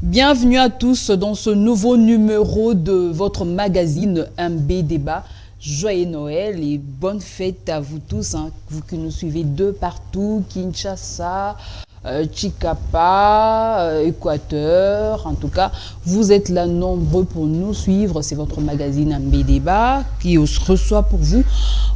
Bienvenue à tous dans ce nouveau numéro de votre magazine MB Débat. Joyeux Noël et bonne fête à vous tous, vous qui nous suivez de partout, Kinshasa, Chicapa, Équateur. En tout cas, vous êtes là nombreux pour nous suivre. C'est votre magazine MB Débat qui reçoit pour vous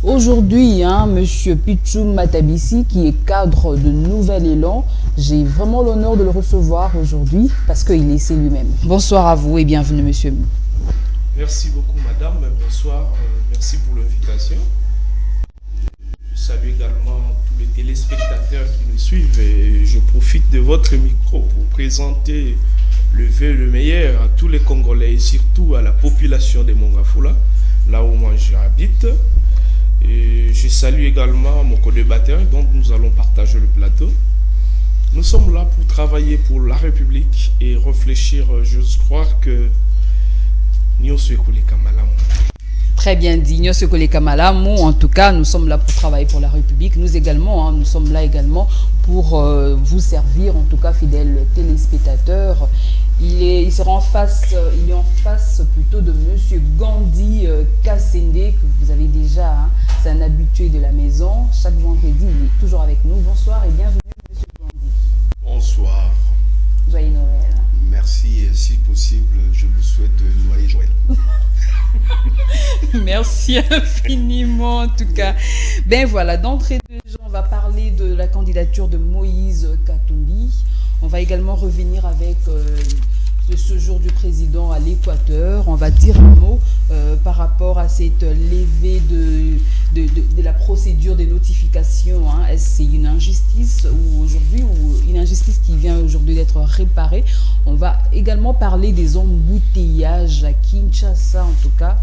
aujourd'hui Monsieur Pichou Matabisi, qui est cadre de Nouvel Élan. J'ai vraiment l'honneur de le recevoir aujourd'hui parce qu'il est lui-même. Bonsoir à vous et bienvenue, monsieur. Merci beaucoup, madame. Bonsoir. Merci pour l'invitation. Je salue également tous les téléspectateurs qui nous suivent et je profite de votre micro pour présenter le vœu le meilleur à tous les Congolais et surtout à la population de Mongafula, là où moi j'habite. Et je salue également mon co-débatteur dont nous allons partager le plateau. Nous sommes là pour travailler pour la République et réfléchir, j'ose croire que Très bien dit, en tout cas, nous sommes là pour travailler pour la République. Nous également, nous sommes là également pour vous servir, en tout cas, fidèles téléspectateurs. Il est en face plutôt de Monsieur Gandhi Kassende, que vous avez déjà, c'est un habitué de la maison. Chaque vendredi, il est toujours avec nous. Bonsoir et bienvenue, Monsieur Gandhi. Bonsoir. Joyeux Noël. Merci et si possible, je vous souhaite de noyer Joël. Merci infiniment en tout cas. Ben voilà, d'entrée de jeu, on va parler de la candidature de Moïse Katumbi. On va également revenir avec le séjour du président à l'Équateur. On va dire un mot par rapport à cette levée de la procédure des notifications. Est-ce c'est une injustice ou une injustice qui vient aujourd'hui d'être réparée? On va également parler des embouteillages à Kinshasa. En tout cas,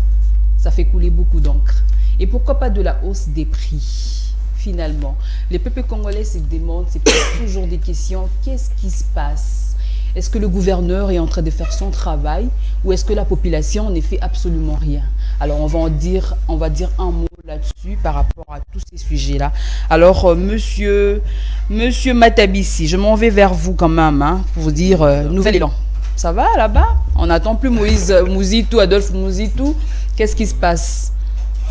ça fait couler beaucoup d'encre. Et pourquoi pas de la hausse des prix? Finalement, les peuples congolais se demandent, c'est toujours des questions, qu'est-ce qui se passe? Est-ce que le gouverneur est en train de faire son travail ou est-ce que la population ne fait absolument rien? Alors on va dire un mot là-dessus par rapport à tous ces sujets-là. Alors monsieur Matabisi, je m'en vais vers vous quand même pour vous dire Nouvel Élan. Ça va là-bas? On n'attend plus Moïse Mouzitou, Adolphe Mouzitou. Qu'est-ce qui se passe?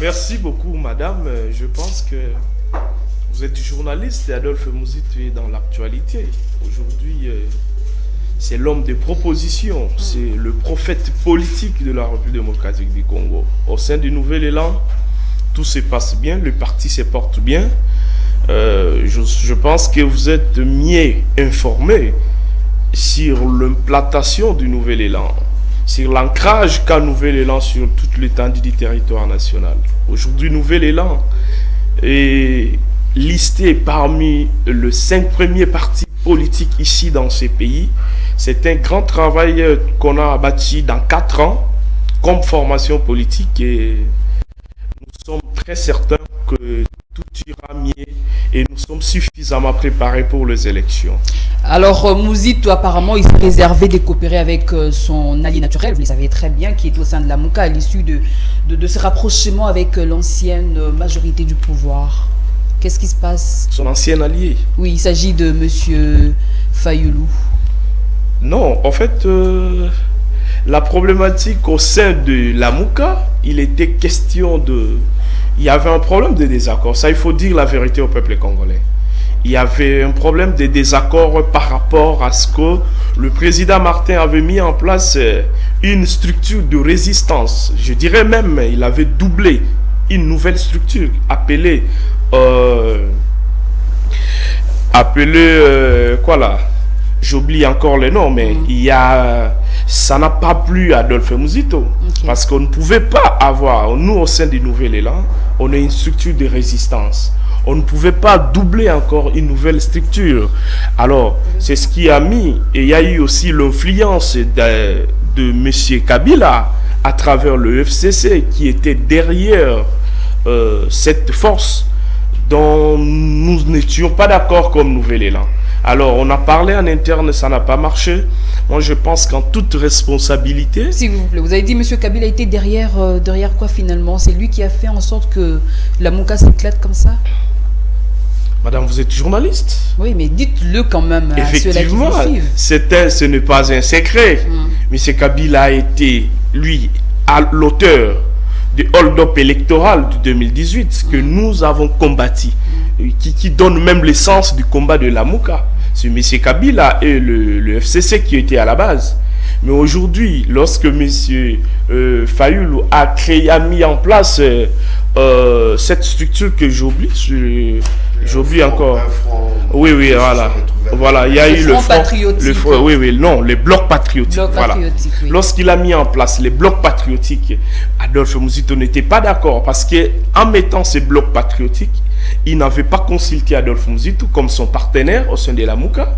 Merci beaucoup, madame. Je pense que vous êtes journaliste et Adolphe Mouzitou est dans l'actualité. Aujourd'hui, c'est l'homme des propositions, c'est le prophète politique de la République démocratique du Congo. Au sein du Nouvel Élan, tout se passe bien, le parti se porte bien. Je pense que vous êtes mieux informé sur l'implantation du Nouvel Élan, sur l'ancrage qu'a Nouvel Élan sur toute l'étendue du territoire national. Aujourd'hui, Nouvel Élan est listé parmi les 5 premiers partis politiques ici dans ce pays. C'est un grand travail qu'on a bâti dans 4 ans comme formation politique et nous sommes très certains que tout ira mieux et nous sommes suffisamment préparés pour les élections. Alors Mouzitou, apparemment, il s'est réservé de coopérer avec son allié naturel, vous le savez très bien, qui est au sein de la Mouka à l'issue de ce rapprochement avec l'ancienne majorité du pouvoir. Qu'est-ce qui se passe? Son ancien allié? Oui, il s'agit de Monsieur Fayoulou. Non, en fait, la problématique au sein de la Mouka, il était question de... Il y avait un problème de désaccord. Ça, il faut dire la vérité au peuple congolais. Il y avait un problème de désaccord par rapport à ce que le président Martin avait mis en place une structure de résistance. Je dirais même, il avait doublé une nouvelle structure appelée... quoi là? J'oublie encore le nom, mais ça n'a pas plu à Adolphe Mouzitou. Parce qu'on ne pouvait pas avoir, nous au sein du Nouvel Élan, on a une structure de résistance. On ne pouvait pas doubler encore une nouvelle structure. Alors, c'est ce qui a mis, et il y a eu aussi l'influence de M. Kabila à travers le FCC qui était derrière cette force dont nous n'étions pas d'accord comme Nouvel Élan. Alors, on a parlé en interne, ça n'a pas marché. Moi, je pense qu'en toute responsabilité... S'il vous plaît, vous avez dit M. Kabila était derrière quoi finalement? C'est lui qui a fait en sorte que la Mouka s'éclate comme ça? Madame, vous êtes journaliste. Oui, mais dites-le quand même à Effectivement, ceux-là qui vous suivent. ce n'est pas un secret. M. Kabila a été, lui, l'auteur du hold-up électoral de 2018 que nous avons combattu, qui donne même l'essence du combat de Lamouka. C'est M. Kabila et le FCC qui étaient à la base. Mais aujourd'hui, lorsque M. Fayoulou a mis en place cette structure que j'oublie encore. Oui, voilà. Voilà, il y a eu le front patriotique. Les blocs patriotiques. Oui. Lorsqu'il a mis en place les blocs patriotiques, Adolphe Muzito n'était pas d'accord parce qu'en mettant ces blocs patriotiques, il n'avait pas consulté Adolphe Muzito comme son partenaire au sein de la Mouka.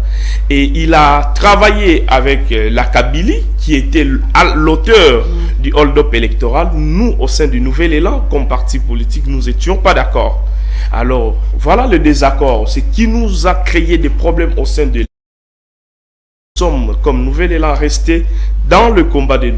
Et il a travaillé avec la Kabylie, qui était l'auteur du hold-up électoral. Nous, au sein du Nouvel Élan, comme parti politique, nous n'étions pas d'accord. Alors, voilà le désaccord. C'est qui nous a créé des problèmes au sein de... Nous sommes, comme Nouvel Élan, restés dans le combat du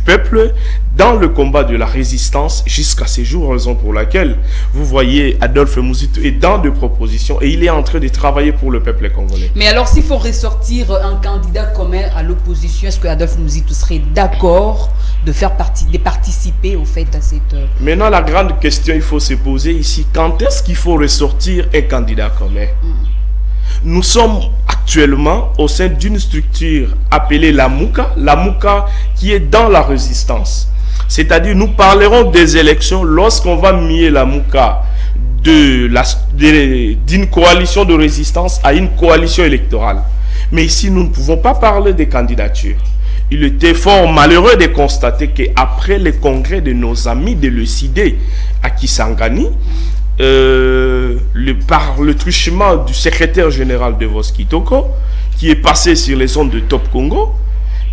peuple, dans le combat de la résistance, jusqu'à ces jours, raison pour laquelle vous voyez Adolphe Muzito est dans des propositions et il est en train de travailler pour le peuple congolais. Mais alors, s'il faut ressortir un candidat commun à l'opposition, est-ce que Adolphe Muzito serait d'accord de participer au fait à cette... Maintenant, la grande question, il faut se poser ici, quand est-ce qu'il faut ressortir un candidat commun? Nous sommes actuellement au sein d'une structure appelée la Mouka qui est dans la résistance. C'est-à-dire, nous parlerons des élections lorsqu'on va mier la Mouka d'une coalition de résistance à une coalition électorale. Mais ici, nous ne pouvons pas parler des candidatures. Il était fort malheureux de constater qu'après le congrès de nos amis de l'ECD à Kisangani, par le truchement du secrétaire général de Voskitoko, qui est passé sur les ondes de Top Congo,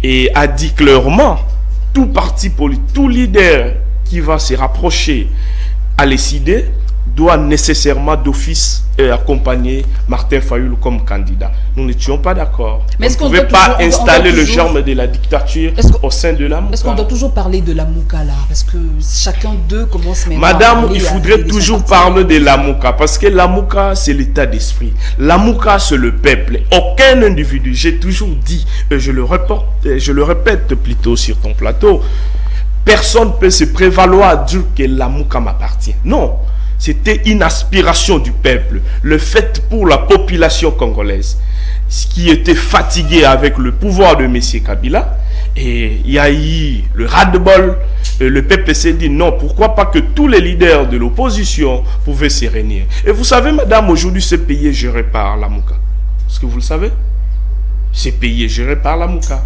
et a dit clairement, tout parti politique, tout leader qui va se rapprocher à l'ECD doit nécessairement d'office accompagner Martin Fayoulou comme candidat. Nous n'étions pas d'accord. On ne pouvait pas installer le germe de la dictature au sein de la Mouka. Est-ce qu'on doit toujours parler de la Mouka là? Parce que chacun d'eux commence maintenant Madame, il faudrait toujours parler de la Mouka parce que la Mouka, c'est l'état d'esprit. La Mouka, c'est le peuple. Aucun individu, j'ai toujours dit, et je le répète plutôt sur ton plateau, personne ne peut se prévaloir de dire que la Mouka m'appartient. Non. C'était une aspiration du peuple, le fait pour la population congolaise, qui était fatiguée avec le pouvoir de M. Kabila. Et il y a eu le ras-de-bol. Le peuple s'est dit non, pourquoi pas que tous les leaders de l'opposition pouvaient se réunir. Et vous savez, madame, aujourd'hui, ce pays est géré par la Mouka. Est-ce que vous le savez? Ce pays est géré par la Mouka.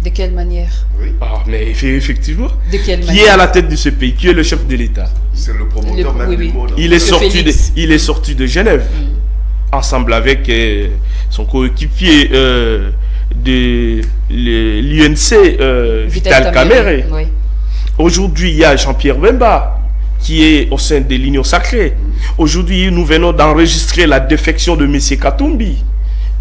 De quelle manière? Oui. Ah, mais effectivement. De quelle qui manière? est à la tête de ce pays? Qui est le chef de l'État? C'est le promoteur même du monde. Il est sorti de Genève, ensemble avec son coéquipier de l'UNC, Vital Kamerhe. Oui. Aujourd'hui, il y a Jean-Pierre Bemba, qui est au sein de l'Union Sacrée. Aujourd'hui, nous venons d'enregistrer la défection de M. Katumbi.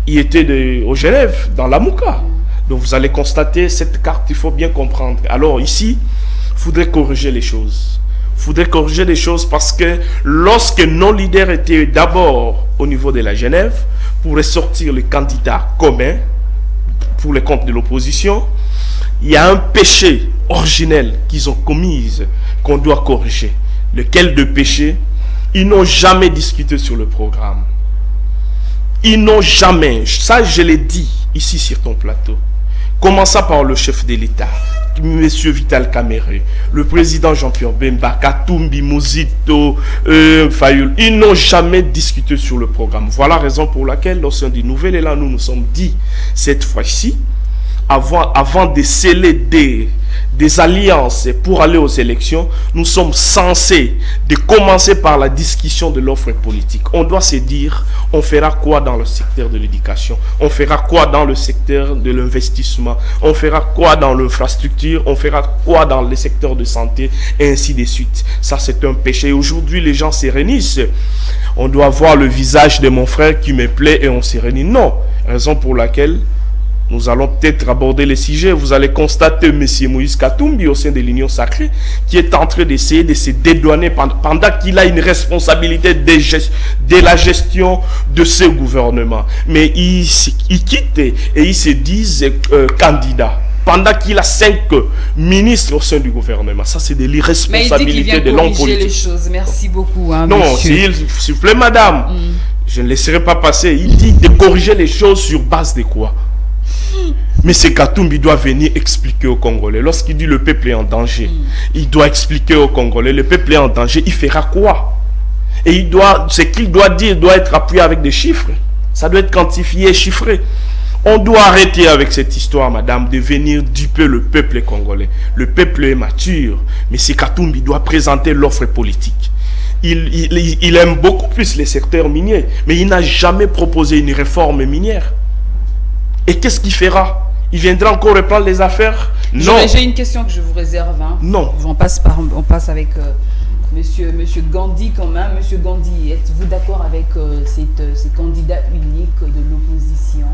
Il était au Genève, dans la Mouka. Donc vous allez constater cette carte, il faut bien comprendre. Alors ici, il faudrait corriger les choses. Il faudrait corriger les choses parce que lorsque nos leaders étaient d'abord au niveau de la Genève, pour ressortir les candidats communs pour les comptes de l'opposition, il y a un péché originel qu'ils ont commis, qu'on doit corriger. Lequel de péché? Ils n'ont jamais discuté sur le programme. Ils n'ont jamais, ça je l'ai dit ici sur ton plateau, commençant par le chef de l'État, M. Vital Kamerhe, le président Jean-Pierre Bemba, Katumbi, Muzito, Fayoulou, ils n'ont jamais discuté sur le programme. Voilà la raison pour laquelle, au sein du Nouvel Élan, nous nous sommes dit, cette fois-ci, avant de sceller des alliances pour aller aux élections, nous sommes censés de commencer par la discussion de l'offre politique. On doit se dire, on fera quoi dans le secteur de l'éducation, on fera quoi dans le secteur de l'investissement, on fera quoi dans l'infrastructure, on fera quoi dans le secteur de santé, et ainsi de suite. Ça, c'est un péché. Aujourd'hui, les gens se réunissent. On doit voir le visage de mon frère qui me plaît et on se réunit. Non, raison pour laquelle nous allons peut-être aborder le sujet. Vous allez constater M. Moïse Katumbi au sein de l'Union Sacrée qui est en train d'essayer de se dédouaner pendant qu'il a une responsabilité de la gestion de ce gouvernement. Mais il quitte et il se dit candidat pendant qu'il a 5 ministres au sein du gouvernement. Ça, c'est de l'irresponsabilité de l'homme politique. Les choses. Merci beaucoup. Hein, non, s'il vous plaît, madame, je ne laisserai pas passer. Il dit de corriger les choses sur base de quoi? Mais ce Katumbi doit venir expliquer aux Congolais. Lorsqu'il dit le peuple est en danger, il doit expliquer aux Congolais, le peuple est en danger, il fera quoi? Et ce qu'il doit dire doit être appuyé avec des chiffres. Ça doit être quantifié et chiffré. On doit arrêter avec cette histoire, madame, de venir duper le peuple congolais. Le peuple est mature, mais ce Katumbi doit présenter l'offre politique. Il aime beaucoup plus les secteurs miniers, mais il n'a jamais proposé une réforme minière. Et qu'est-ce qu'il fera? Il viendra encore reprendre les affaires? Non. J'ai une question que je vous réserve. Hein. Non. On passe avec monsieur Gandhi quand même. Monsieur Gandhi, êtes-vous d'accord avec ce candidat unique de l'opposition?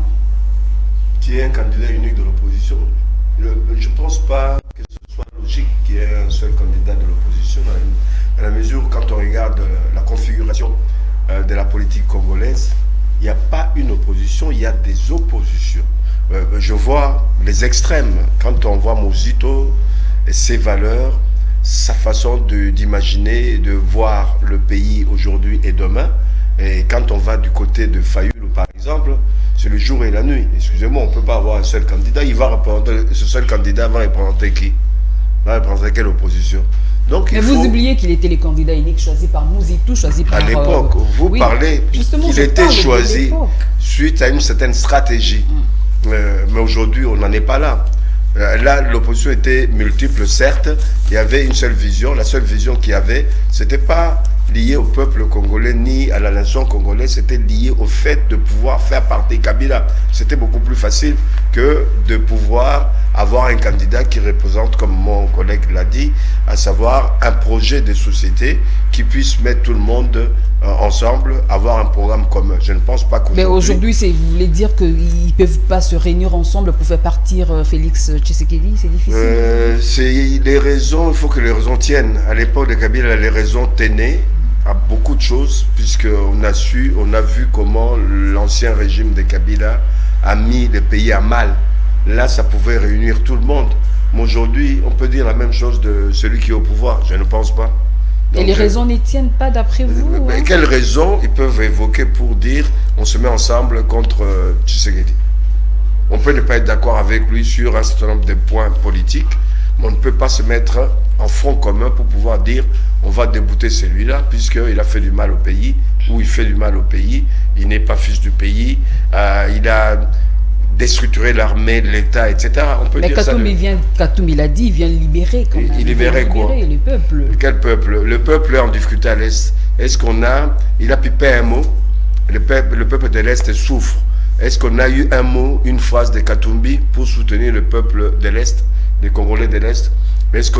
Qui est un candidat unique de l'opposition? Je ne pense pas que ce soit logique qu'il y ait un seul candidat de l'opposition, dans la mesure où quand on regarde la configuration de la politique congolaise, il n'y a pas une opposition, il y a des oppositions. Je vois les extrêmes. Quand on voit Mozito et ses valeurs, sa façon d'imaginer, de voir le pays aujourd'hui et demain, et quand on va du côté de Fayoulou, par exemple, c'est le jour et la nuit. Excusez-moi, on ne peut pas avoir un seul candidat. Ce seul candidat va représenter qui? Va représenter quelle opposition? Donc, mais vous oubliez qu'il était le candidat unique choisi par Mouzitou, choisi par... À l'époque, vous parlez qu'il était choisi suite à une certaine stratégie. Mais aujourd'hui, on n'en est pas là. Là, l'opposition était multiple, certes. Il y avait une seule vision. La seule vision qu'il y avait, ce n'était pas lié au peuple congolais ni à la nation congolaise, c'était lié au fait de pouvoir faire partie Kabila. C'était beaucoup plus facile que de pouvoir avoir un candidat qui représente, comme mon collègue l'a dit, à savoir un projet de société qui puisse mettre tout le monde ensemble, avoir un programme commun. Je ne pense pas qu'aujourd'hui... Mais aujourd'hui, vous voulez dire qu'ils ne peuvent pas se réunir ensemble pour faire partir Félix Tshisekedi? C'est difficile. C'est les raisons, il faut que les raisons tiennent. À l'époque de Kabila, les raisons tenaient à beaucoup de choses, puisqu'on a vu comment l'ancien régime de Kabila a mis le pays à mal. Là, ça pouvait réunir tout le monde. Mais aujourd'hui, on peut dire la même chose de celui qui est au pouvoir. Je ne pense pas. Donc, et les raisons ne tiennent pas d'après vous? Mais quelles raisons ils peuvent évoquer pour dire on se met ensemble contre Tshisekedi? On peut ne pas être d'accord avec lui sur un certain nombre de points politiques, mais on ne peut pas se mettre en front commun pour pouvoir dire on va débouter celui-là puisqu'il a fait du mal au pays, ou il fait du mal au pays, il n'est pas fils du pays, il a déstructuré l'armée, l'État, etc. On peut dire ça. Mais Katumbi l'a dit, il vient libérer quand même. Il libérait quoi? Le peuple. Quel peuple? Le peuple est en difficulté à l'Est. Est-ce qu'on a... Il a pipé un mot. Le peuple de l'Est souffre. Est-ce qu'on a eu un mot, une phrase de Katumbi pour soutenir le peuple de l'Est, les Congolais de l'Est? Est-ce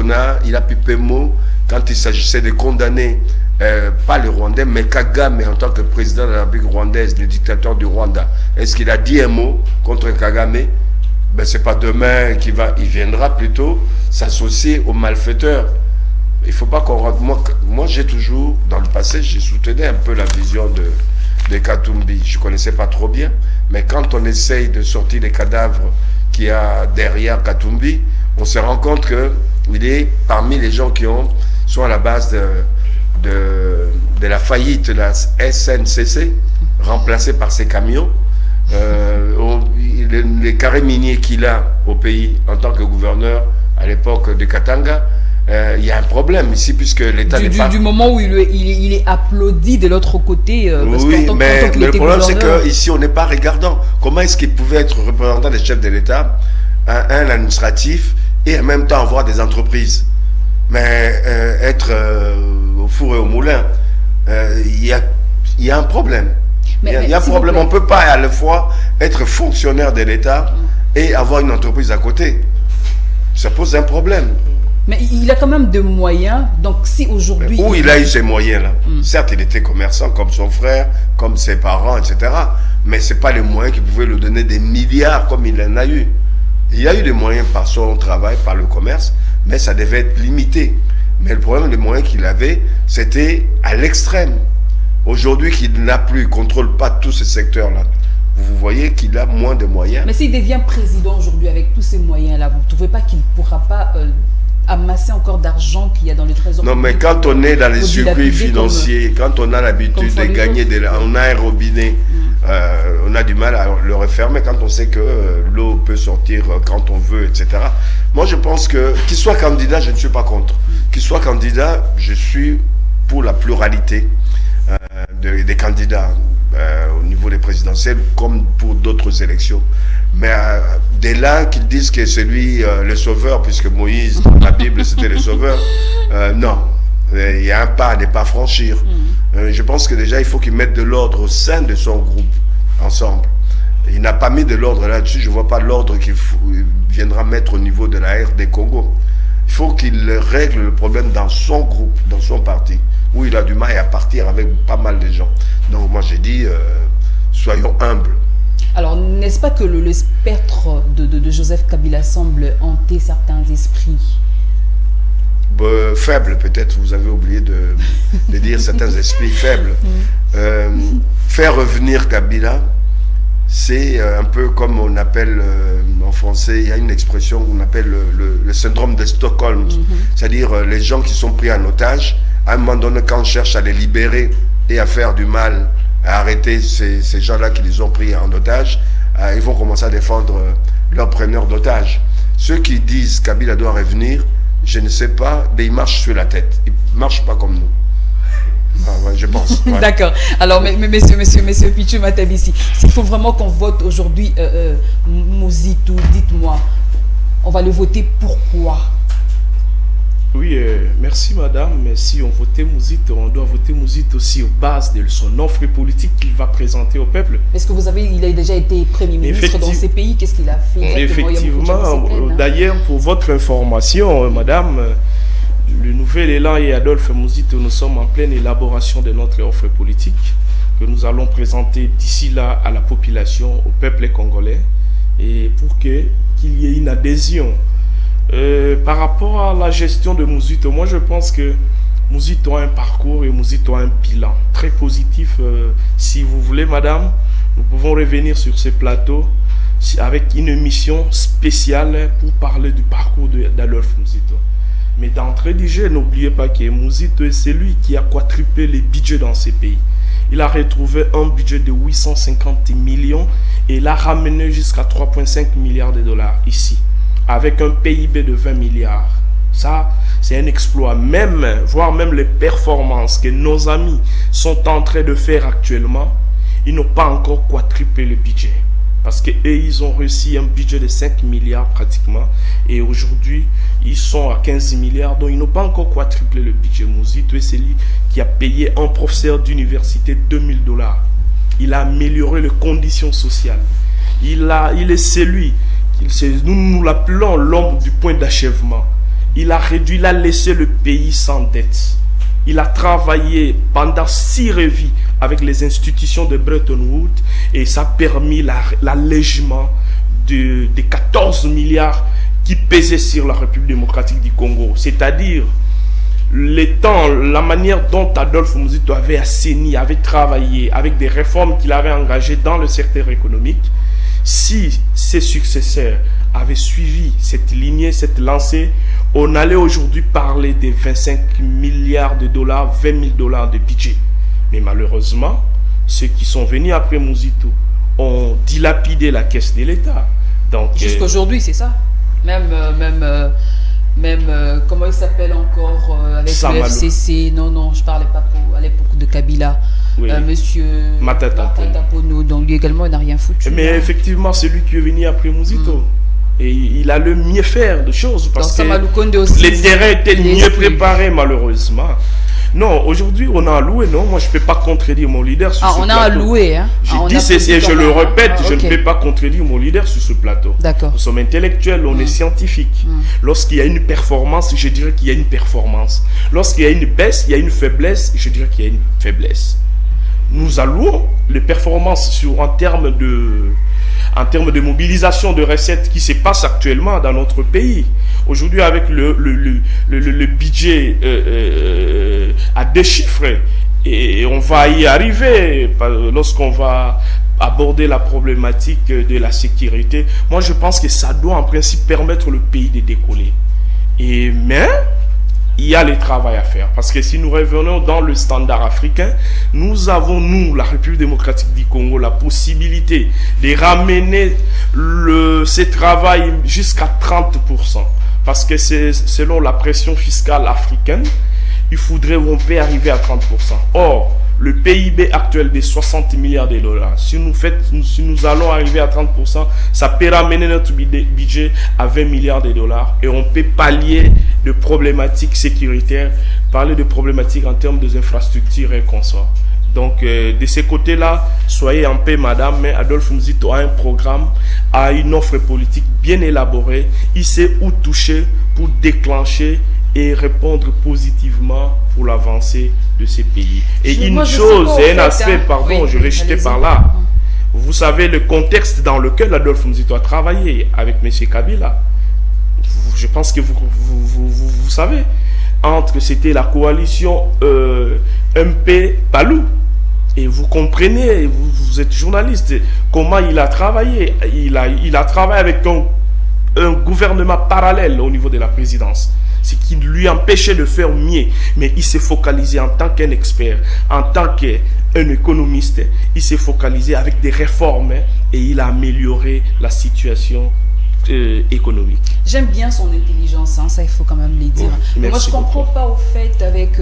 il a pipé un mot quand il s'agissait de condamner, pas les Rwandais, mais Kagame en tant que président de la République rwandaise, le dictateur du Rwanda? Est-ce qu'il a dit un mot contre Kagame? Ben, c'est pas demain il viendra plutôt s'associer aux malfaiteurs. Il faut pas qu'on rentre. Moi j'ai toujours, dans le passé, j'ai soutenu un peu la vision de Katumbi. Je connaissais pas trop bien, mais quand on essaye de sortir les cadavres qu'il y a derrière Katumbi, on se rend compte qu'il est parmi les gens qui sont à la base de la faillite de la SNCC, remplacée par ses camions. Les carrés miniers qu'il a au pays en tant que gouverneur à l'époque de Katanga, il y a un problème ici puisque l'État n'est pas... Du moment où il est applaudi de l'autre côté, oui, mais le problème c'est qu'ici on n'est pas regardant. Comment est-ce qu'il pouvait être représentant des chefs de l'État, un administratif, et en même temps avoir des entreprises? Mais être au four et au moulin, il y a un problème. Il y a un problème. On ne peut pas à la fois être fonctionnaire de l'État et avoir une entreprise à côté. Ça pose un problème. Mais il a quand même des moyens. Donc si aujourd'hui... Où il a eu ces moyens-là. Certes, il était commerçant comme son frère, comme ses parents, etc. Mais ce n'est pas les moyens qui pouvaient lui donner des milliards comme il en a eu. Il a eu des moyens par son travail, par le commerce, mais ça devait être limité. Mais le problème des moyens qu'il avait, c'était à l'extrême. Aujourd'hui, qu'il n'a plus, il ne contrôle pas tous ces secteurs-là. Vous voyez qu'il a moins de moyens. Mais s'il devient président aujourd'hui avec tous ces moyens-là, vous ne trouvez pas qu'il ne pourra pas amasser encore d'argent qu'il y a dans le trésor? Non, mais quand on est dans les circuits financiers, quand on a l'habitude de gagner, on a un robinet, on a du mal à le refermer quand on sait que l'eau peut sortir quand on veut, etc. Moi, je pense que qu'il soit candidat, je ne suis pas contre. Qu'il soit candidat, je suis pour la pluralité des candidats au niveau des présidentielles comme pour d'autres élections. Mais dès là qu'ils disent que c'est lui le sauveur, puisque Moïse, dans la Bible, c'était le sauveur, non. Il y a un pas à ne pas franchir. Je pense que déjà, il faut qu'il mette de l'ordre au sein de son groupe, ensemble. Il n'a pas mis de l'ordre là-dessus. Je ne vois pas l'ordre qu'il viendra mettre au niveau de la RD Congo. Il faut qu'il règle le problème dans son groupe, dans son parti, où il a du mal à partir avec pas mal de gens. Donc moi, j'ai dit, soyons humbles. Alors, n'est-ce pas que le spectre de Joseph Kabila semble hanter certains esprits? Faible, peut-être, vous avez oublié de dire certains esprits faibles. Faire revenir Kabila, c'est un peu comme on appelle en français, il y a une expression qu'on appelle le syndrome de Stockholm. C'est-à-dire les gens qui sont pris en otage, à un moment donné, quand on cherche à les libérer et à faire du mal, à arrêter ces gens-là qui les ont pris en otage, ils vont commencer à défendre leurs preneurs d'otages. Ceux qui disent Kabila doit revenir, je ne sais pas, mais ils marchent sur la tête. Ils ne marchent pas comme nous. Ouais, je pense. Ouais. D'accord. Alors, monsieur Pichu Matabisi, s'il faut vraiment qu'on vote aujourd'hui Mouzitou, dites-moi, on va le voter pourquoi? Oui, merci madame. Mais si on votait Mouzito, on doit voter Mouzito aussi aux bases de son offre politique qu'il va présenter au peuple. Est-ce que il a déjà été Premier ministre dans ces pays? Qu'est-ce qu'il a fait? Effectivement, d'ailleurs, pour votre information, madame, le nouvel élan et Adolphe Mouzito, nous sommes en pleine élaboration de notre offre politique que nous allons présenter d'ici là à la population, au peuple congolais, et pour qu'il y ait une adhésion. Par rapport à la gestion de Mouzito, moi je pense que Mouzito a un parcours et Mouzito a un bilan très positif. Si vous voulez, madame, nous pouvons revenir sur ce plateau avec une émission spéciale pour parler du parcours d'Adolphe Mouzito. Mais d'entrée de jeu, n'oubliez pas que Mouzito est celui qui a quadruplé les budgets dans ces pays. Il a retrouvé un budget de 850 millions et l'a ramené jusqu'à 3,5 milliards de dollars ici, avec un PIB de 20 milliards. Ça, c'est un exploit. Voire même les performances que nos amis sont en train de faire actuellement, ils n'ont pas encore quadruplé le budget. Parce qu'eux, ils ont réussi un budget de 5 milliards pratiquement. Et aujourd'hui, ils sont à 15 milliards. Donc, ils n'ont pas encore quadruplé le budget. Mouzito est celui qui a payé un professeur d'université 2000 $. Il a amélioré les conditions sociales. Il est celui... Nous l'appelons l'homme du point d'achèvement. Il a laissé le pays sans dette. Il a travaillé pendant 6 revues avec les institutions de Bretton Woods et ça a permis l'allègement des 14 milliards qui pesaient sur la République démocratique du Congo. C'est-à-dire la manière dont Adolphe Mouzito avait assaini, avait travaillé avec des réformes qu'il avait engagées dans le secteur économique. Si ses successeurs avaient suivi cette lignée, cette lancée, on allait aujourd'hui parler de 25 milliards de dollars, 20 000 $ de budget. Mais malheureusement, ceux qui sont venus après Mouzito ont dilapidé la caisse de l'État. Jusqu'aujourd'hui, c'est ça. Même comment il s'appelle encore avec le FCC. Non, je ne parlais pas à l'époque de Kabila. Oui. Monsieur Matata Pono, donc lui également il n'a rien foutu. Mais effectivement, c'est lui qui est venu après Mouzito. Et il a le mieux faire de choses parce que les terrains étaient mieux préparés malheureusement. Non, aujourd'hui, on a alloué, non. Moi, je ne peux pas contredire mon leader sur ce plateau. On a alloué, hein. J'ai dit ceci et je le répète, je ne peux pas contredire mon leader sur ce plateau. D'accord. Nous sommes intellectuels, on est scientifiques. Lorsqu'il y a une performance, je dirais qu'il y a une performance. Lorsqu'il y a une baisse, il y a une faiblesse, je dirais qu'il y a une faiblesse. Nous allouons les performances en termes de mobilisation de recettes qui se passe actuellement dans notre pays. Aujourd'hui, avec le budget à deux chiffres, et on va y arriver lorsqu'on va aborder la problématique de la sécurité. Moi, je pense que ça doit en principe permettre le pays de décoller. Mais il y a le travail à faire. Parce que si nous revenons dans le standard africain, nous avons, la République démocratique du Congo, la possibilité de ramener ce travail jusqu'à 30%. Parce que c'est selon la pression fiscale africaine, on peut arriver à 30%. Or, le PIB actuel de 60 milliards de dollars, si nous allons arriver à 30%, ça peut ramener notre budget à 20 milliards de dollars et on peut pallier de problématiques sécuritaires, parler de problématiques en termes des infrastructures et consorts. Donc, de ce côté-là, soyez en paix, madame, mais Adolphe Muzito a un programme, a une offre politique bien élaborée. Il sait où toucher pour déclencher et répondre positivement pour l'avancée de ces pays. Et une chose, et un aspect, pardon, je vais jeter par là. Vous savez le contexte dans lequel Adolphe Muzito a travaillé avec M. Kabila. Je pense que vous savez. C'était la coalition MP-Palou. Et vous comprenez, vous êtes journaliste, comment il a travaillé. Il a travaillé avec un gouvernement parallèle au niveau de la présidence. Ce qui lui empêchait de faire mieux. Mais il s'est focalisé en tant qu'un expert, en tant qu'un économiste. Il s'est focalisé avec des réformes et il a amélioré la situation économique. J'aime bien son intelligence, hein, ça il faut quand même le dire. Moi je ne comprends pas au fait avec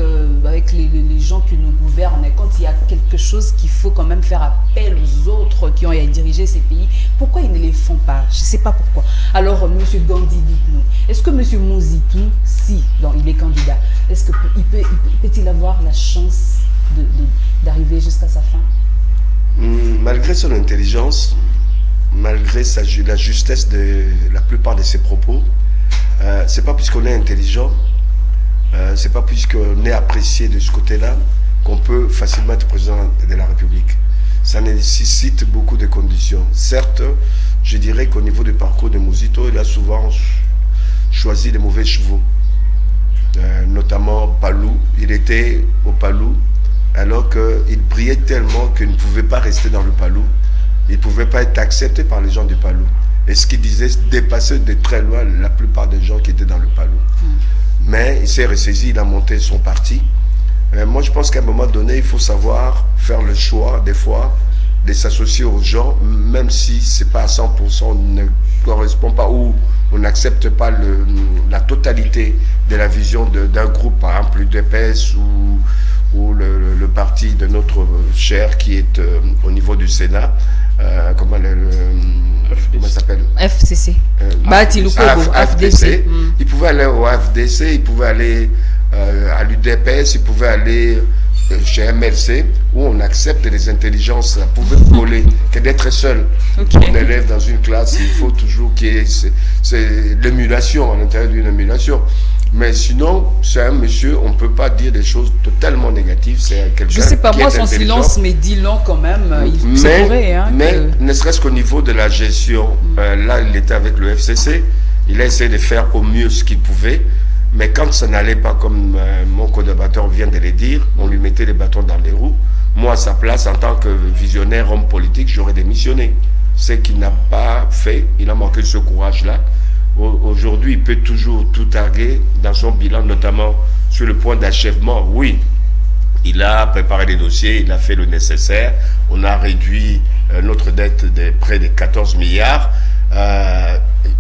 les gens qui nous gouvernent, quand il y a quelque chose qu'il faut quand même faire appel aux autres qui ont dirigé ces pays, pourquoi ils ne les font pas? Je ne sais pas pourquoi. Alors M. Gandhi, dites-nous, est-ce que M. Muzito, si il est candidat, est-ce qu'il peut-il avoir la chance d'arriver jusqu'à sa fin? Malgré son intelligence, malgré la justesse de la plupart de ses propos, c'est pas puisqu'on est intelligent, c'est pas puisqu'on est apprécié de ce côté-là qu'on peut facilement être président de la République. Ça nécessite beaucoup de conditions. Certes, je dirais qu'au niveau du parcours de Muzito, il a souvent choisi les mauvais chevaux, notamment Palou. Il était au Palou alors qu'il brillait tellement qu'il ne pouvait pas rester dans le Palou. Il ne pouvait pas être accepté par les gens du Palou. Et ce qu'il disait dépassait de très loin la plupart des gens qui étaient dans le Palou. Mais il s'est ressaisi, il a monté son parti. Moi, je pense qu'à un moment donné, il faut savoir faire le choix, des fois, de s'associer aux gens, même si ce n'est pas à 100%, on ne correspond pas ou on n'accepte pas la totalité de la vision d'un groupe, par exemple l'UDPS ou le parti de notre cher qui est au niveau du Sénat. Comment ça s'appelle? FCC. FDC. Il pouvait aller au FDC, il pouvait aller à l'UDPS, il pouvait aller chez MLC, où on accepte les intelligences, ça pouvait coller, que d'être seul. Okay. On élève dans une classe, il faut toujours qu'il y ait l'émulation, à l'intérieur d'une émulation. Mais sinon, c'est un monsieur, on ne peut pas dire des choses totalement négatives. C'est quelqu'un. Je ne sais pas, moi, son silence me dit long quand même. Mais ne serait-ce qu'au niveau de la gestion, là, il était avec le FCC, il a essayé de faire au mieux ce qu'il pouvait. Mais quand ça n'allait pas, comme mon collaborateur vient de le dire, on lui mettait les bâtons dans les roues. Moi, à sa place, en tant que visionnaire, homme politique, j'aurais démissionné. Ce qu'il n'a pas fait, il a manqué ce courage-là. Aujourd'hui, il peut toujours tout targuer dans son bilan, notamment sur le point d'achèvement. Oui, il a préparé des dossiers, il a fait le nécessaire. On a réduit notre dette de près de 14 milliards.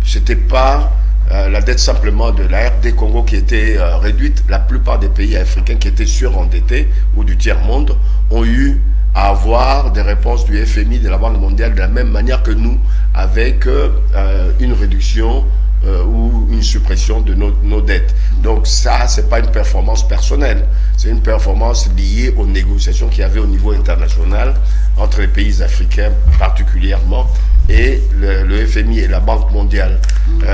C'était pas la dette simplement de la RD Congo qui était réduite. La plupart des pays africains qui étaient surendettés ou du tiers-monde ont eu à avoir des réponses du FMI, de la Banque mondiale, de la même manière que nous, avec une réduction ou une suppression de nos dettes. Donc ça, c'est pas une performance personnelle, c'est une performance liée aux négociations qu'il y avait au niveau international entre les pays africains particulièrement et le FMI et la Banque mondiale.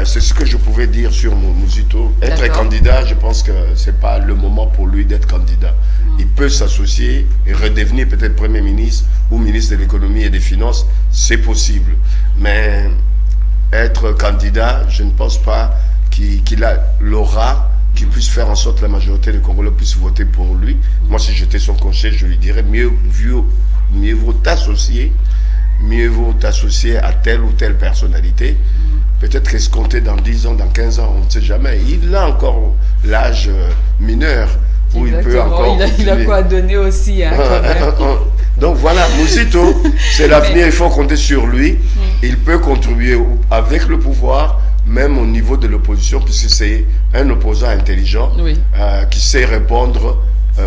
C'est ce que je pouvais dire sur Muzito. Être candidat, je pense que c'est pas le moment pour lui d'être candidat. Il peut s'associer et redevenir peut-être Premier ministre ou ministre de l'économie et des finances, c'est possible. Mais être candidat, je ne pense pas qu'il a l'aura qui puisse faire en sorte que la majorité des Congolais puissent voter pour lui. Moi, si j'étais son conseiller, je lui dirais mieux vaut t'associer à telle ou telle personnalité. Peut-être escompter dans 10 ans, dans 15 ans, on ne sait jamais. Il a encore l'âge mineur où il peut encore il a quoi à donner aussi. Hein, donc voilà, Muzito, c'est l'avenir, il faut compter sur lui. Il peut contribuer avec le pouvoir, même au niveau de l'opposition, puisque c'est un opposant intelligent qui sait répondre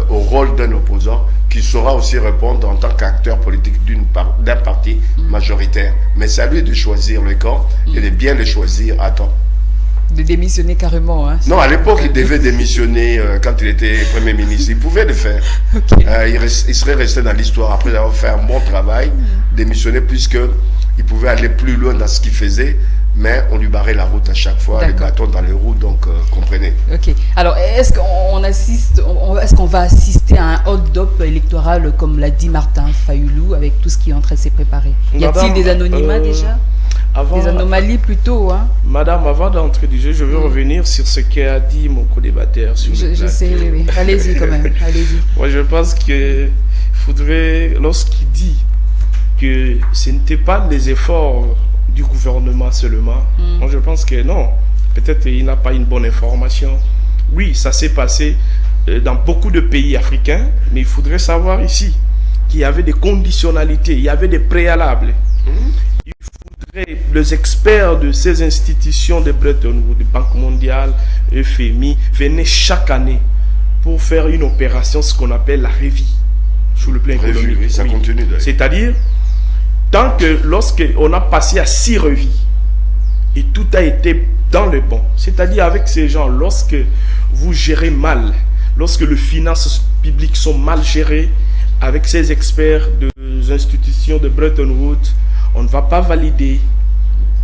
au rôle d'un opposant, qui saura aussi répondre en tant qu'acteur politique d'un parti majoritaire. Mais c'est à lui de choisir le camp et de bien le choisir à temps. De démissionner carrément. Hein, non, à l'époque, il devait démissionner quand il était Premier ministre. Il pouvait le faire. Il serait resté dans l'histoire après avoir fait un bon travail, démissionner, puisqu'il pouvait aller plus loin dans ce qu'il faisait, mais on lui barrait la route à chaque fois, les bâtons dans les roues, donc comprenez. Ok. Alors, est-ce qu'on va assister à un hold-up électoral, comme l'a dit Martin Fayoulou, avec tout ce qui est en train de se préparer? Y a-t-il des anonymats déjà? Des anomalies plutôt, hein? Madame, avant d'entrer du jeu, je veux revenir sur ce qu'a dit mon co-débatteur. Je sais, oui. Allez-y quand même, allez-y. Moi, je pense qu'il faudrait, lorsqu'il dit que ce n'était pas les efforts du gouvernement seulement, moi je pense que non. Peut-être qu'il n'a pas une bonne information. Oui, ça s'est passé dans beaucoup de pays africains, mais il faudrait savoir ici qu'il y avait des conditionnalités, il y avait des préalables. Il faudrait, les experts de ces institutions de Bretton Woods, de Banque mondiale, FMI, venaient chaque année pour faire une opération, ce qu'on appelle la revue, sur le plan économique. Oui, ça continue d'ailleurs. C'est-à-dire, lorsqu'on a passé à 6 revues, et tout a été dans le bon, c'est-à-dire avec ces gens, lorsque vous gérez mal, lorsque les finances publiques sont mal gérées, avec ces experts des institutions de Bretton Woods, on ne va pas valider.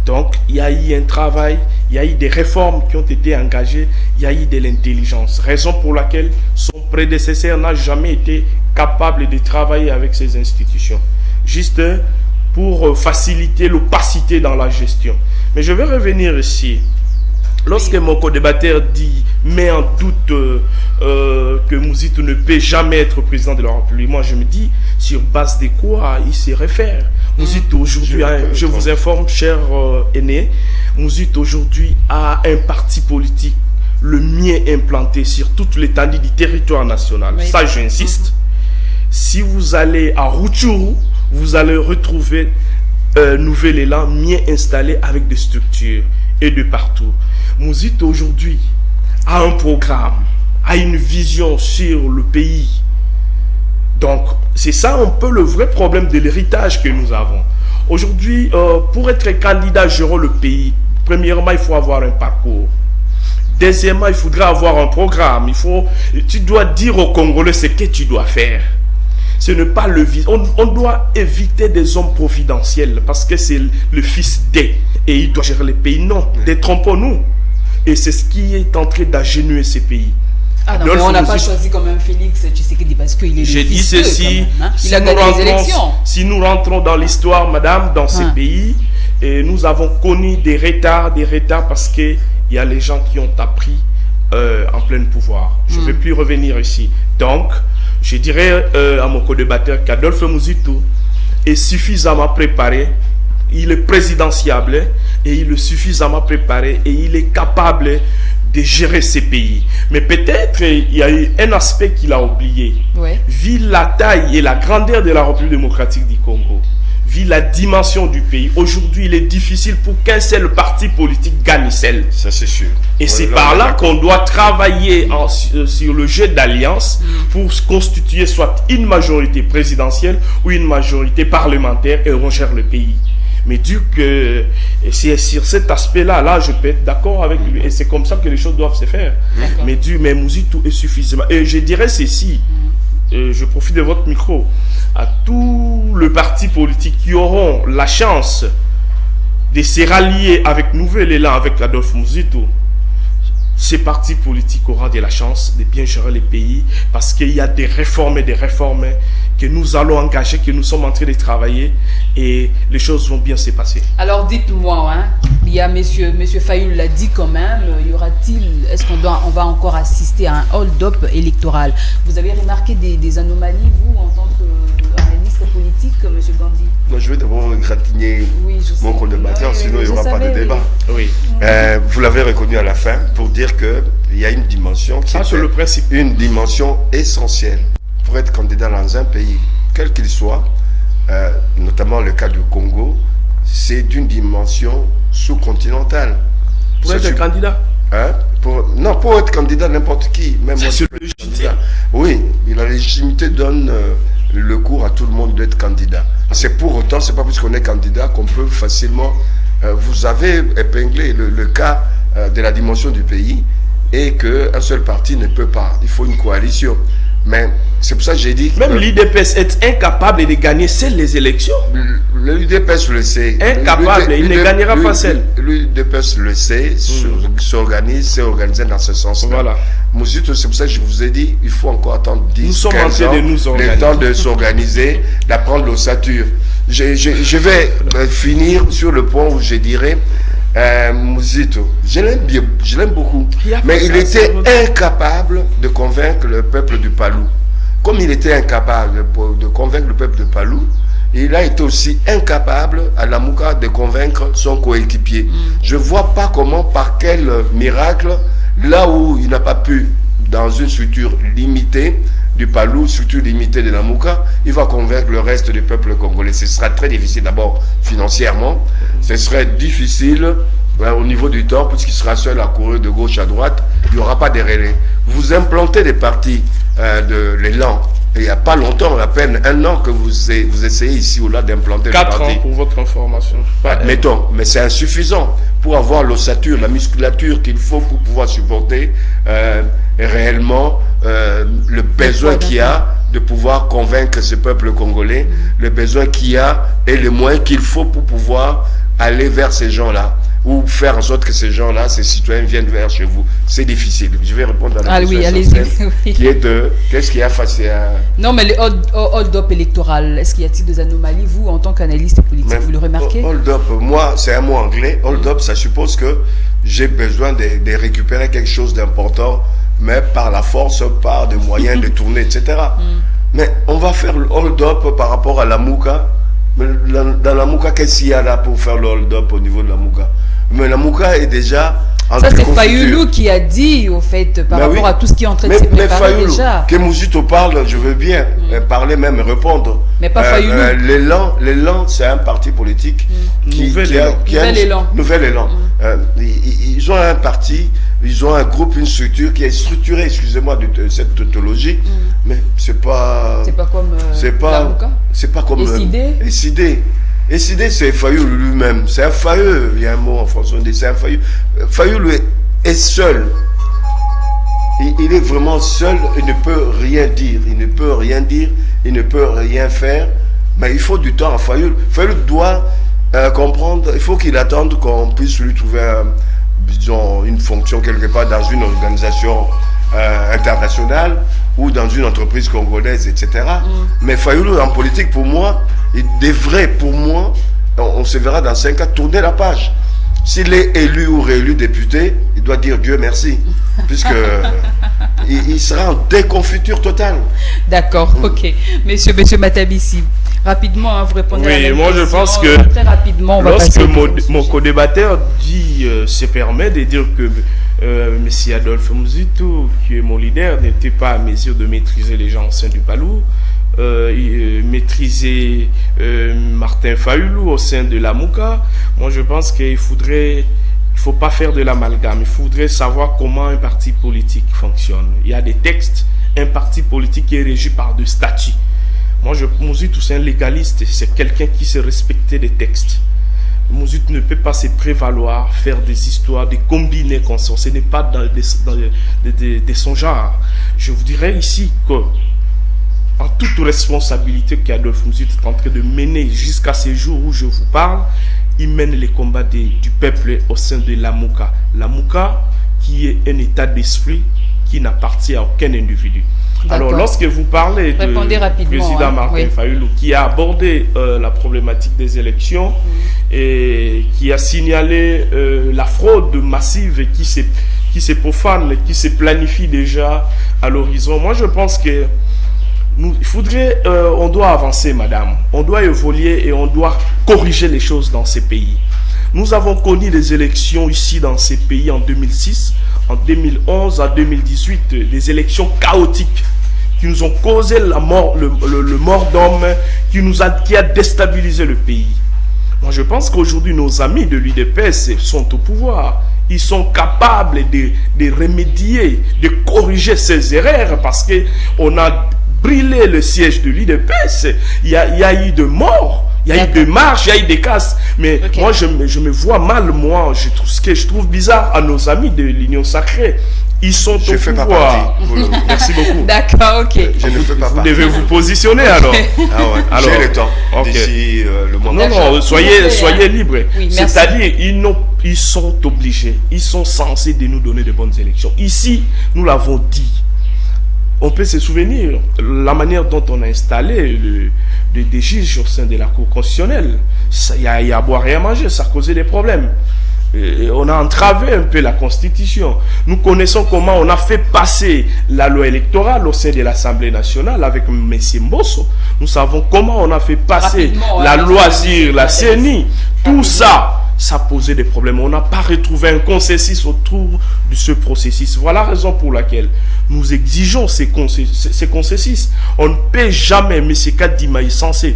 Donc, il y a eu un travail, il y a eu des réformes qui ont été engagées, il y a eu de l'intelligence. Raison pour laquelle son prédécesseur n'a jamais été capable de travailler avec ces institutions. Juste pour faciliter l'opacité dans la gestion. Mais je vais revenir ici. Lorsque mon co-débatteur met en doute que Muzito ne peut jamais être président de la République, moi je me dis, sur base de quoi il se réfère? Muzito aujourd'hui, je vous informe, cher aîné, Muzito aujourd'hui a un parti politique le mieux implanté sur toute l'étendue du territoire national. Oui. Ça, j'insiste. Si vous allez à Rutshuru, vous allez retrouver Nouvel Élan mieux installé avec des structures et de partout. Muzito aujourd'hui a un programme, a une vision sur le pays. Donc, c'est ça un peu le vrai problème de l'héritage que nous avons. Aujourd'hui, pour être candidat à gérer le pays, premièrement, il faut avoir un parcours. Deuxièmement, il faudra avoir un programme. Tu dois dire aux Congolais ce que tu dois faire. Ce n'est pas le vice. On doit éviter des hommes providentiels parce que c'est le fils d'E et il doit gérer le pays. Non, détrompons-nous. Et c'est ce qui est en train d'agenouiller ces pays. Ah non, mais on n'a pas choisi comme un Félix Tshisekedi parce qu'il est le J'ai dit fils ceci, d'eux, hein. Il a gagné les élections. Si nous rentrons dans l'histoire, madame, dans ces pays, et nous avons connu des retards parce qu'il y a les gens qui ont appris en plein pouvoir. Je ne vais plus revenir ici. Donc, je dirais à mon co-débatteur qu'Adolphe Muzito est suffisamment préparé, il est présidentiable et il est suffisamment préparé et il est capable de gérer ces pays. Mais peut-être il y a eu un aspect qu'il a oublié. Ouais. Vu la taille et la grandeur de la République démocratique du Congo, vu la dimension du pays, aujourd'hui il est difficile pour qu'un seul parti politique gagne seul. Ça c'est sûr. Et c'est par là qu'on doit travailler sur le jeu d'alliance pour constituer soit une majorité présidentielle ou une majorité parlementaire et on gère le pays. Mais dire que c'est sur cet aspect-là, là, je peux être d'accord avec lui. Et c'est comme ça que les choses doivent se faire. Mais dire, mais Mouzito est suffisamment. Et je dirais ceci, je profite de votre micro, à tous les partis politiques qui auront la chance de se rallier avec Nouvel Élan, avec Adolphe Mouzito, ces partis politiques auront de la chance de bien gérer les pays parce qu'il y a des réformes que nous allons engager, que nous sommes en train de travailler et les choses vont bien se passer. Alors dites-moi, hein, il y a monsieur Fayoul l'a dit quand même, est-ce qu'on va encore assister à un hold-up électoral? Vous avez remarqué des anomalies, vous, en tant qu'analyste politique, monsieur Gandhi? Moi, je vais d'abord gratigner mon co-débatteur, sinon il n'y aura pas de débat. Oui. Vous l'avez reconnu à la fin pour dire qu'il y a une dimension qui est le principe. Une dimension essentielle pour être candidat dans un pays, quel qu'il soit, notamment le cas du Congo, c'est d'une dimension sous-continentale. Pour être candidat pour être candidat n'importe qui, même moi. C'est légitimité. Oui, mais la légitimité donne le cours à tout le monde d'être candidat. C'est pour autant, c'est pas parce qu'on est candidat qu'on peut facilement. Vous avez épinglé le cas de la dimension du pays et qu'un seul parti ne peut pas. Il faut une coalition. Mais c'est pour ça que j'ai dit... Même l'UDPS est incapable de gagner celles les élections. L'UDPS le sait. Incapable, il ne gagnera pas celle. L'UDPS le sait, s'organise, s'est organisé dans ce sens-là. Voilà. Mouzito, c'est pour ça que je vous ai dit, il faut encore attendre 10, 15 ans, le temps de s'organiser, d'apprendre l'ossature. Je vais finir sur le point où je dirais... Mouzito, je l'aime beaucoup, mais il était incapable de convaincre le peuple du Palou. Comme il était incapable de convaincre le peuple de Palou, il a été aussi incapable à Lamouka de convaincre son coéquipier. Je ne vois pas comment, par quel miracle, là où il n'a pas pu, dans une structure limitée du Palou, structure limitée de Lamouka, il va convaincre le reste du peuple congolais. Ce sera très difficile d'abord financièrement, ce serait difficile au niveau du temps, puisqu'il sera seul à courir de gauche à droite, il n'y aura pas de relais. Vous implantez des partis de l'élan, et il n'y a pas longtemps, à peine un an que vous essayez ici ou là d'implanter des partis. 4 ans pour votre information. Admettons, mais c'est insuffisant pour avoir l'ossature, la musculature qu'il faut pour pouvoir supporter réellement le besoin qu'il y a de pouvoir convaincre ce peuple congolais, le besoin qu'il y a et les moyens qu'il faut pour pouvoir aller vers ces gens-là ou faire en sorte que ces gens-là, ces citoyens viennent vers chez vous. C'est difficile. Je vais répondre à la question essentielle qui est de qu'est-ce qu'il y a face à... Non, mais le hold-up électoral, est-ce qu'il y a-t-il des anomalies, vous, en tant qu'analyste politique, vous le remarquez? Hold-up, moi, c'est un mot anglais. Hold-up, ça suppose que j'ai besoin de récupérer quelque chose d'important, mais par la force, par des moyens de tourner, etc. Mais on va faire le hold-up par rapport à la Mouka. Mais dans la Mouka, qu'est-ce qu'il y a là pour faire le hold-up au niveau de la Mouka? Mais la Mouka est déjà en ça, c'est Fayoulou qui a dit, au fait, par rapport à tout ce qui est en train de se préparer Fayoulou, déjà. Que Mouzito parle, je veux bien parler, même répondre. Mais pas Fayoulou. L'élan, c'est un parti politique Nouvel Élan. Ils ont un parti, ils ont un groupe, une structure qui est structurée, excusez-moi de cette tautologie, mais c'est pas comme c'est pas comme Essidé. Essidé, c'est Fayoulou lui-même. C'est un Fayoulou, il y a un mot en français, on dit c'est un Fayoulou. Fayoulou est seul. Il est vraiment seul, il ne peut rien dire. Il ne peut rien dire, il ne peut rien faire. Mais il faut du temps à Fayoulou. Fayoulou doit comprendre, il faut qu'il attende qu'on puisse lui trouver disons, une fonction quelque part dans une organisation internationale ou dans une entreprise congolaise, etc. Mais Fayoulou en politique, pour moi, il devrait, on se verra dans 5 ans, tourner la page. S'il est élu ou réélu député, il doit dire Dieu merci, puisque il sera en déconfiture totale. D'accord, ok. Monsieur Matabissi, rapidement, vous répondez à la question. Oui, moi je pense que très rapidement, on lorsque va mon co-débatteur se permet de dire que M. Adolphe Mouzito, qui est mon leader, n'était pas à mesure de maîtriser les gens au sein du Palou, maîtriser Martin Fayoulou au sein de la Mouka. Moi je pense qu'il faut pas faire de l'amalgame, il faudrait savoir comment un parti politique fonctionne. Il y a des textes, un parti politique qui est régi par des statuts. Moi, Mouzito, c'est un légaliste, c'est quelqu'un qui sait respecter des textes. Mouzut ne peut pas se prévaloir, faire des histoires, des combinés comme ça. Ce n'est pas dans son genre. Je vous dirais ici que, en toute responsabilité qu'Adolphe Mouzut est en train de mener jusqu'à ce jour où je vous parle, il mène les combats du peuple au sein de l'Amouka. L'Amouka qui est un état d'esprit qui n'appartient à aucun individu. Alors, lorsque vous parlez du président Martin Fayulu, qui a abordé la problématique des élections et qui a signalé la fraude massive qui se profane, qui se planifie déjà à l'horizon, moi je pense que on doit avancer, madame. On doit évoluer et on doit corriger les choses dans ces pays. Nous avons connu des élections ici dans ces pays en 2006, en 2011, en 2018, des élections chaotiques qui nous ont causé la mort, le mort d'homme, qui a déstabilisé le pays. Moi, je pense qu'aujourd'hui, nos amis de l'UDPS sont au pouvoir. Ils sont capables de remédier, de corriger ces erreurs parce qu'on a brûlé le siège de l'UDPS. Il y a eu de morts. Il y a eu des marches, il y a eu des casses. Mais moi, je me vois mal, moi. Ce que je trouve bizarre à nos amis de l'Union Sacrée. Ils sont au pouvoir. Merci beaucoup. D'accord, ok. Je ne fais pas partie. Vous devez vous positionner alors. Ah ouais, j'ai le temps. D'ici le mois prochain. Non, soyez libres. Oui, c'est-à-dire, ils sont obligés, ils sont censés de nous donner de bonnes élections. Ici, nous l'avons dit. On peut se souvenir la manière dont on a installé des juges au sein de la Cour constitutionnelle. Il y a à boire et à manger, ça a causé des problèmes. Et on a entravé un peu la Constitution. Nous connaissons comment on a fait passer la loi électorale au sein de l'Assemblée nationale avec M. Mbosso. Nous savons comment on a fait passer la loi sur la CENI. Tout ça, ça posait des problèmes. On n'a pas retrouvé un consensus autour de ce processus. Voilà la raison pour laquelle nous exigeons ces consensus. On ne peut jamais, M. Kadima est censé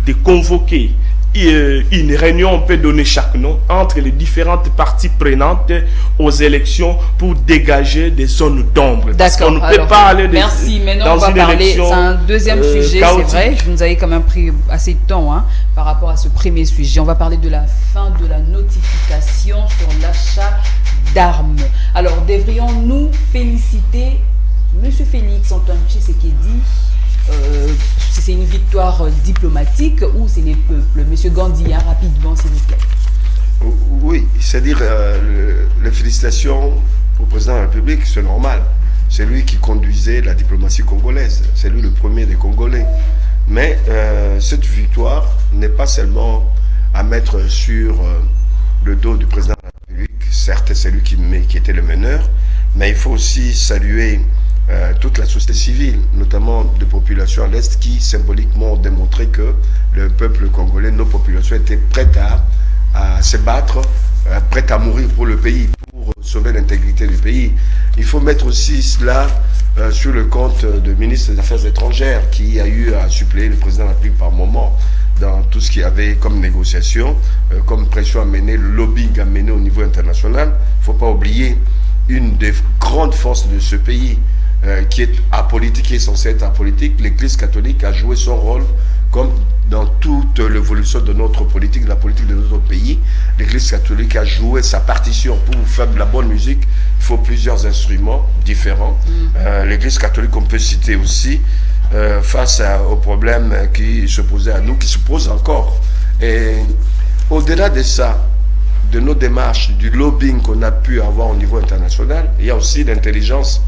de convoquer une réunion, on peut donner chaque nom, entre les différentes parties prenantes aux élections pour dégager des zones d'ombre. Parce qu'on ne peut pas aller merci, maintenant on va parler, c'est un deuxième sujet, c'est vrai, vous nous avez quand même pris assez de temps par rapport à ce premier sujet. On va parler de la fin de la notification sur l'achat d'armes. Alors, devrions-nous féliciter M. Félix Antoine Tshisekedi? C'est une victoire diplomatique ou c'est les peuples? Monsieur Gandhi, rapidement, s'il vous plaît. Oui, c'est-à-dire les félicitations au président de la République, c'est normal. C'est lui qui conduisait la diplomatie congolaise. C'est lui le premier des Congolais. Mais cette victoire n'est pas seulement à mettre sur le dos du président de la République. Certes, c'est lui qui était le meneur, mais il faut aussi saluer toute la société civile, notamment des populations à l'Est qui symboliquement ont démontré que le peuple congolais, nos populations étaient prêtes à se battre, prêtes à mourir pour le pays, pour sauver l'intégrité du pays. Il faut mettre aussi cela sur le compte du ministre des Affaires étrangères qui a eu à suppléer le président de la République par moment dans tout ce qu'il y avait comme négociation, comme pression à mener, le lobbying à mener au niveau international. Il ne faut pas oublier une des grandes forces de ce pays qui est apolitique, qui est censée être apolitique. L'Église catholique a joué son rôle comme dans toute l'évolution de notre politique, de la politique de notre pays. L'Église catholique a joué sa partition. Pour faire de la bonne musique, il faut plusieurs instruments différents. L'Église catholique, on peut citer aussi, face aux problèmes qui se posaient à nous, qui se posent encore. Et au-delà de ça, de nos démarches, du lobbying qu'on a pu avoir au niveau international, il y a aussi l'intelligence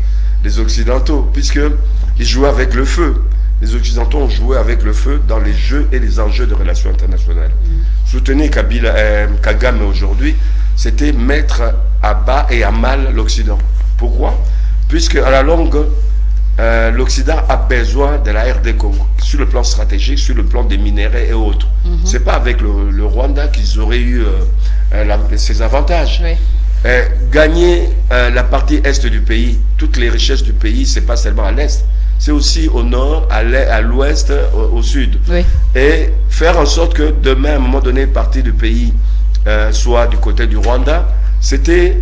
des Occidentaux, puisqu'ils jouaient avec le feu. Les Occidentaux ont joué avec le feu dans les jeux et les enjeux de relations internationales. Soutenir Kagame aujourd'hui, c'était mettre à bas et à mal l'Occident. Pourquoi? Puisque à la longue, l'Occident a besoin de la RD Congo, sur le plan stratégique, sur le plan des minéraux et autres. C'est pas avec le Rwanda qu'ils auraient eu ces avantages. Oui. Gagner la partie est du pays, toutes les richesses du pays, c'est pas seulement à l'est, c'est aussi au nord, à l'ouest, au sud. Oui. Et faire en sorte que demain, à un moment donné, une partie du pays soit du côté du Rwanda, c'était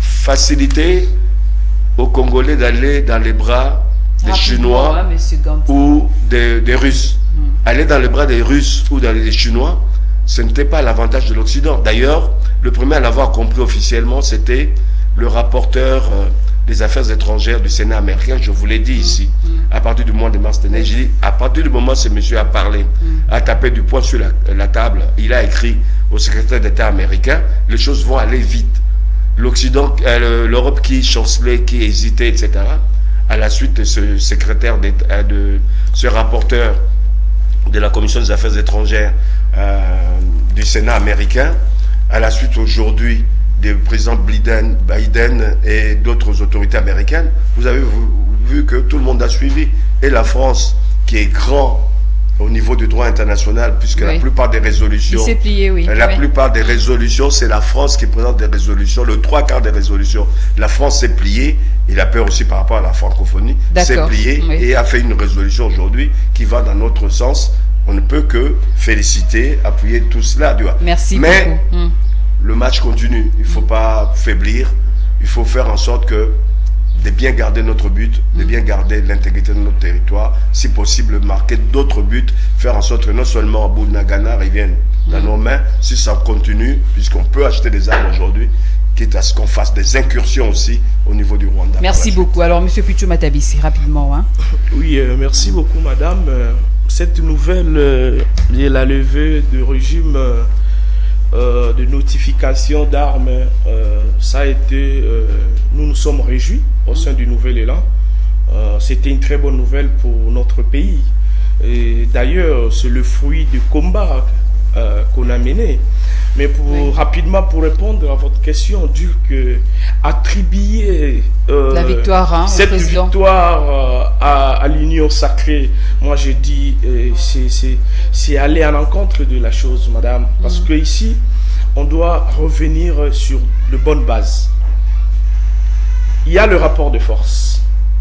faciliter aux Congolais d'aller dans les bras des Chinois ou des Russes. Aller dans les bras des Russes ou dans les Chinois, ce n'était pas l'avantage de l'Occident. D'ailleurs, le premier à l'avoir compris officiellement, c'était le rapporteur des affaires étrangères du Sénat américain. Je vous l'ai dit ici, à partir du mois de mars dernier. J'ai dit, à partir du moment où ce monsieur a parlé, a tapé du poing sur la table, il a écrit au secrétaire d'État américain, les choses vont aller vite. L'Occident, l'Europe qui chancelait, qui hésitait, etc., à la suite de ce secrétaire d'État, de ce rapporteur de la Commission des affaires étrangères du Sénat américain, à la suite aujourd'hui du président Biden et d'autres autorités américaines, vous avez vu que tout le monde a suivi. Et la France, qui est grand au niveau du droit international, puisque la plupart des résolutions, il s'est plié, plupart des résolutions, c'est la France qui présente des résolutions, le 3/4 des résolutions. La France s'est pliée, il a peur aussi par rapport à la francophonie, s'est pliée et a fait une résolution aujourd'hui qui va dans notre sens. On ne peut que féliciter, appuyer tout cela. Merci Mais beaucoup. Le match continue, il ne faut pas faiblir, il faut faire en sorte de bien garder notre but, de bien garder l'intégrité de notre territoire, si possible marquer d'autres buts, faire en sorte que non seulement Bunagana revienne dans nos mains, si ça continue, puisqu'on peut acheter des armes aujourd'hui, quitte à ce qu'on fasse des incursions aussi au niveau du Rwanda. Merci beaucoup. Alors, M. Pichou Matabisi, rapidement. Oui, merci beaucoup, madame. Cette nouvelle de la levée du régime de notification d'armes, ça a été, nous nous sommes réjouis au sein du Nouvel Élan. C'était une très bonne nouvelle pour notre pays. Et d'ailleurs, c'est le fruit du combat qu'on a mené. Mais rapidement, pour répondre à votre question, dire que attribuer la victoire, cette victoire à l'union sacrée, moi je dis, c'est aller à l'encontre de la chose, madame. Parce que ici, on doit revenir sur de bonnes bases. Il y a le rapport de force.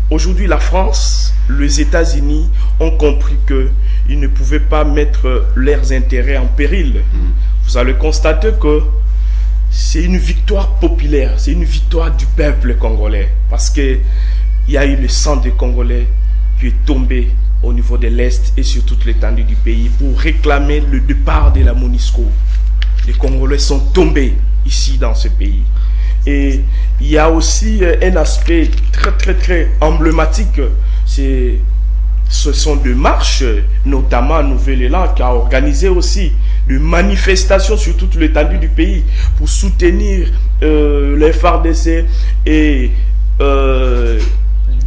Aujourd'hui, la France, les États-Unis ont compris qu'ils ne pouvaient pas mettre leurs intérêts en péril. Vous allez constater que c'est une victoire populaire, c'est une victoire du peuple congolais. Parce qu'il y a eu le sang des Congolais qui est tombé au niveau de l'Est et sur toute l'étendue du pays pour réclamer le départ de la MONUSCO. Les Congolais sont tombés ici dans ce pays. Et il y a aussi un aspect très emblématique, ce sont des marches, notamment Nouvel Élan, qui a organisé aussi des manifestations sur toute l'étendue du pays pour soutenir les FARDC et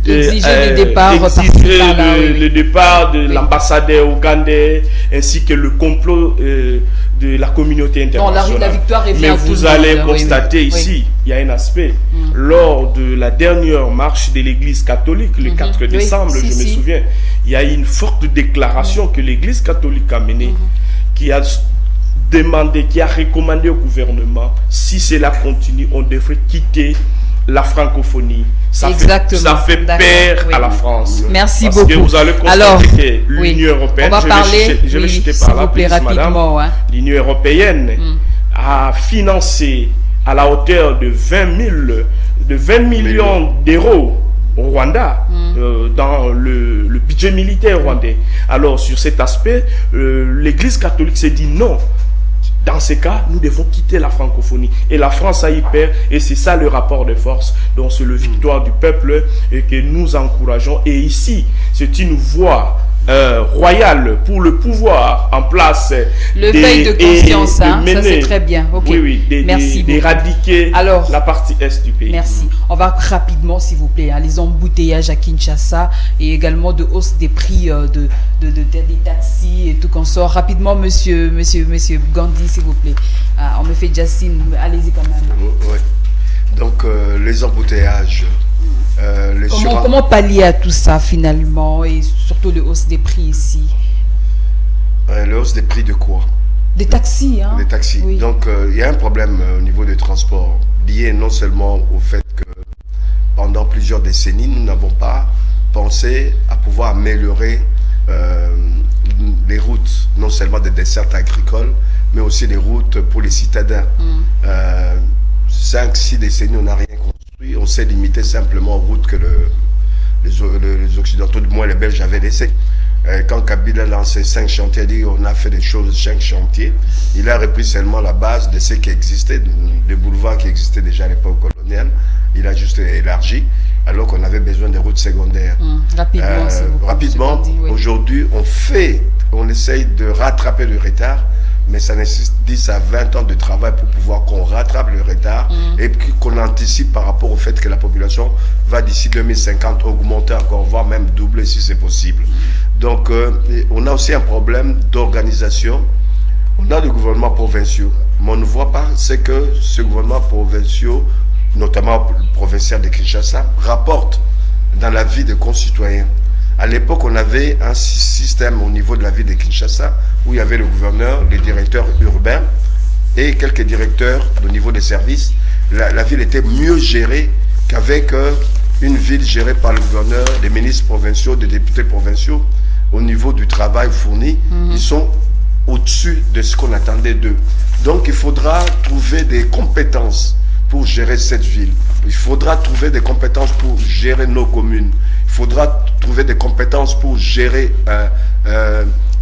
exiger le départ, le départ de l'ambassadeur ougandais ainsi que le complot de la communauté internationale. Non, la victoire est bien. Mais vous allez constater ici, il y a un aspect. Lors de la dernière marche de l'église catholique, le 4 décembre, je me souviens, il y a eu une forte déclaration que l'église catholique a menée, qui a demandé, qui a recommandé au gouvernement, si cela continue, on devrait quitter la francophonie. Ça fait peur à la France. Merci parce beaucoup. Que vous allez constater que l'Union européenne, je vais jeter par là, plus, madame, l'Union européenne a financé à la hauteur de 20 millions d'euros au Rwanda, dans le budget militaire rwandais. Alors, sur cet aspect, l'Église catholique s'est dit non. Dans ces cas, nous devons quitter la francophonie. Et la France a y peur, et c'est ça le rapport de force. Donc c'est le victoire du peuple et que nous encourageons. Et ici, c'est une voie royale pour le pouvoir en place. Le veille de conscience, ça c'est très bien. Okay. Merci d'éradiquer la partie est du pays. Merci. On va rapidement, s'il vous plaît, les embouteillages à Kinshasa et également de hausse des prix des taxis et tout qu'on sort. Rapidement, monsieur Gandhi, s'il vous plaît. On me fait Jacine, allez-y quand même. Oui. Donc, les embouteillages. Comment pallier à tout ça finalement et surtout le hausse des prix ici? Le hausse des prix de quoi? Des taxis, hein? Des taxis. Oui. Donc, il y a un problème au niveau des transports lié non seulement au fait que pendant plusieurs décennies, nous n'avons pas pensé à pouvoir améliorer les routes, non seulement des dessertes agricoles, mais aussi les routes pour les citadins. 5-6 décennies, on n'a rien construit. On s'est limité simplement aux routes que les Occidentaux, du moins les Belges, avaient laissées. Quand Kabila a lancé 5 chantiers, il a dit on a fait des choses, 5 chantiers. Il a repris seulement la base de ce qui existait, des boulevards qui existaient déjà à l'époque coloniale. Il a juste élargi, alors qu'on avait besoin de routes secondaires. Rapidement, aujourd'hui, on essaye de rattraper le retard, mais ça nécessite 10 à 20 ans de travail pour pouvoir qu'on rattrape le retard et qu'on anticipe par rapport au fait que la population va d'ici 2050 augmenter encore, voire même doubler si c'est possible. Donc, on a aussi un problème d'organisation. On a des gouvernements provinciaux, mais on ne voit pas ce que ce gouvernement provinciaux, notamment le provincial de Kinshasa, rapporte dans la vie des concitoyens. À l'époque, on avait un système au niveau de la ville de Kinshasa où il y avait le gouverneur, les directeurs urbains et quelques directeurs au niveau des services. La ville était mieux gérée qu'avec une ville gérée par le gouverneur, des ministres provinciaux, des députés provinciaux. Au niveau du travail fourni, ils sont au-dessus de ce qu'on attendait d'eux. Donc, il faudra trouver des compétences pour gérer cette ville. Il faudra trouver des compétences pour gérer nos communes. Il faudra trouver des compétences pour gérer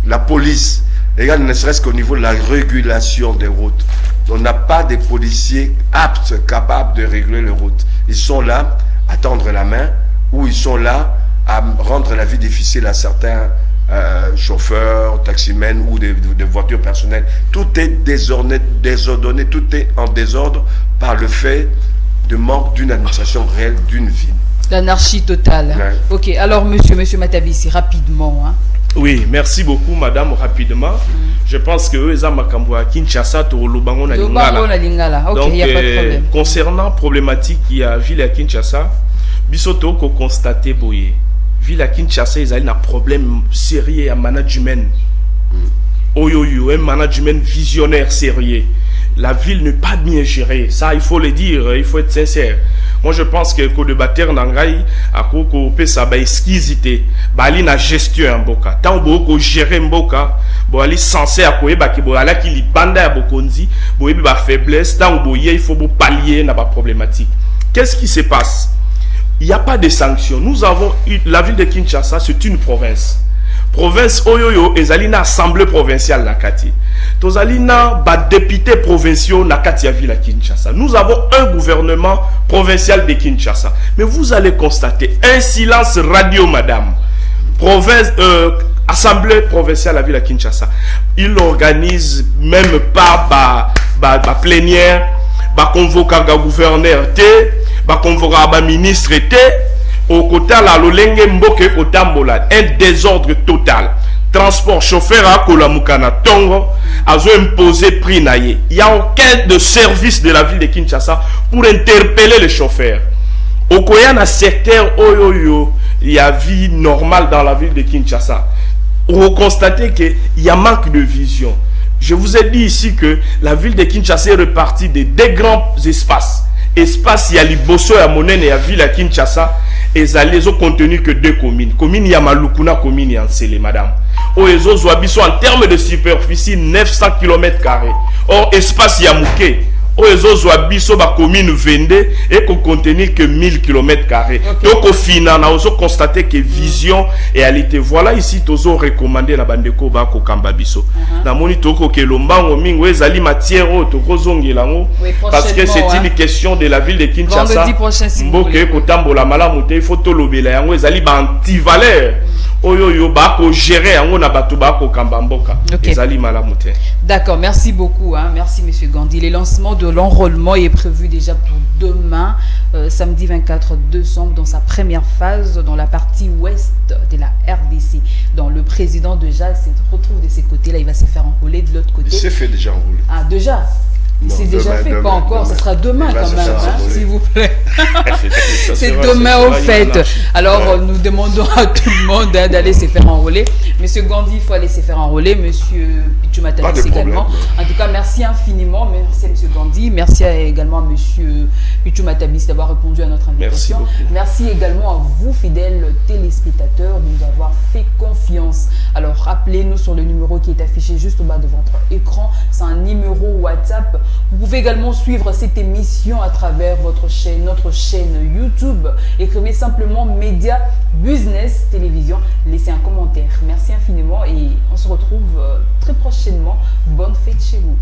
la police. Et là, ne serait-ce qu'au niveau de la régulation des routes. On n'a pas des policiers aptes, capables de réguler les routes. Ils sont là à tendre la main ou ils sont là à rendre la vie difficile à certains chauffeurs, taximens ou des voitures personnelles. Tout est désordonné, tout est en désordre par le fait de manque d'une administration réelle d'une ville. L'anarchie totale. Ouais. Ok, alors monsieur Matabisi, rapidement. Oui, merci beaucoup madame, rapidement. Je pense que eux, Makambo à Kinshasa, Torolobango na Lingala. Ok, il n'y a pas de problème. Concernant problématique qui a ville à Kinshasa, bisoto ko constaté boye. Ville à Kinshasa, ils ont un problème sérieux à management. Un management visionnaire sérieux. La ville n'est pas bien gérée. Ça, il faut le dire, il faut être sincère. Moi, je pense que le débatteur n'angai a koko pesa ba exquisité, ba ali na gestion mboka. Tant boko gérer mboka, bo ali censé akoyeba ki bo ala ki li banda ya bokonzi, bo yebi ba faiblesse, tant bo il faut bo pallier na ba problématique. Qu'est-ce qui se passe? Il n'y a pas de sanctions. Nous avons la ville de Kinshasa, c'est une province. Province Oyoyo, ezalina assemblée provinciale na kati. Tozalina ba député provinciaux na kati ya ville à Kinshasa. Nous avons un gouvernement provincial de Kinshasa. Mais vous allez constater un silence radio, madame. Province, assemblée provinciale à la ville à Kinshasa. Il organise même pas ba plénière, ba convoquer gouverneur ba convoquer ministre au côté la lolenge mboke otambola, un désordre total. Transport chauffeur à Kolamukana Tongo a imposé prix naïe. Il n'y a aucun de service de la ville de Kinshasa pour interpeller les chauffeurs. Au Koyana secteur Oyoyo, il y a vie normale dans la ville de Kinshasa. Vous constatez qu'il y a manque de vision. Je vous ai dit ici que la ville de Kinshasa est repartie de deux grands espaces. Espace, il y a Liboso, il y a Monene, il y a ville à Kinshasa. Et ils ont contenu que deux communes. Commune Yamalukuna, commune Yansele, madame. Ou ils ont en termes de superficie 900 km². Or, espace Yamouké. Ou ils ont la commune Vendée et qu'on contenu que 1000 km². Donc, au final, on a constaté que vision et réalité. Voilà ici, ils ont recommandé la bande ko ba ko kambabiso. Na moni toko ke lombango mingo ezali matière tokozongelango parce que c'est une question de la ville de Kinshasa. Vendredi prochain, si vous voulez. Kotambola malamu te faut tolobela yango ezali ba anti-valeur. Oyo ba ko gérer yango na batu ba ko kambamboka. Ezali malamu te. D'accord, merci beaucoup. Merci monsieur Gandhi. Le lancement de l'enrôlement est prévu déjà pour demain, samedi 24 décembre, dans sa première phase dans la partie ouest de la RDC. Donc le président déjà se retrouve de ces côtés-là, il va se faire enrôler de l'autre côté. Il s'est fait déjà enrôler. Ah déjà? C'est déjà fait, pas encore. Ce sera demain quand même, s'il vous plaît. C'est demain au fait. Alors, nous demandons à tout le monde d'aller se faire enrôler. Monsieur Gandhi, il faut aller se faire enrôler. Monsieur Pichou-Matabisi également. En tout cas, merci infiniment. Merci à Monsieur Gandhi. Merci également à Monsieur Pichou-Matabisi d'avoir répondu à notre invitation. Merci également à vous, fidèles téléspectateurs, de nous avoir fait confiance. Alors, rappelez-nous sur le numéro qui est affiché juste au bas de votre écran. C'est un numéro WhatsApp. Vous pouvez également suivre cette émission à travers votre chaîne notre chaîne YouTube. Écrivez simplement Média Business Télévision. Laissez un commentaire. Merci infiniment et on se retrouve très prochainement. Bonne fête chez vous.